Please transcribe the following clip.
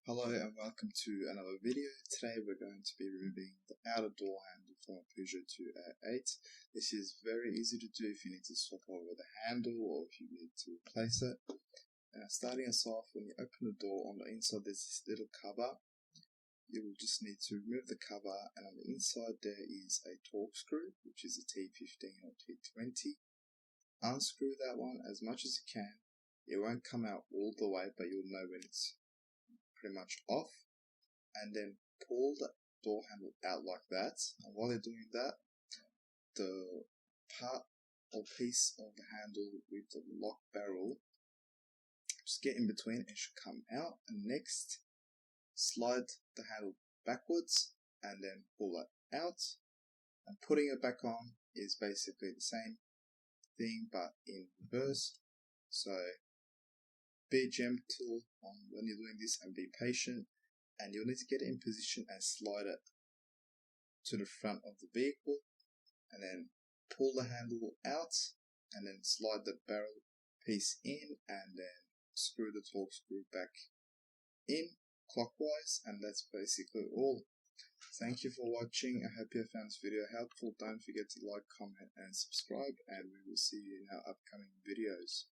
Hello and welcome to another video. Today we're going to be removing the outer door handle from a Peugeot 208. This is very easy to do if you need to swap over the handle or if you need to replace it. Starting us off, when you open the door, on the inside there's this little cover. You will just need to remove the cover, and on the inside there is a torque screw, which is a T15 or T20. Unscrew that one as much as you can. It won't come out all the way, but you'll know when it's pretty much off, and then pull the door handle out like that. And while you're doing that, the part or piece of the handle with the lock barrel, just get in between, it should come out. And next, slide the handle backwards and then pull it out, and putting it back on is basically the same thing but in reverse. So be gentle when you're doing this and be patient, and you'll need to get it in position and slide it to the front of the vehicle, and then pull the handle out and then slide the barrel piece in, and then screw the torque screw back in clockwise, and that's basically all. Thank you for watching. I hope you found this video helpful. Don't forget to like, comment and subscribe, and we will see you in our upcoming videos.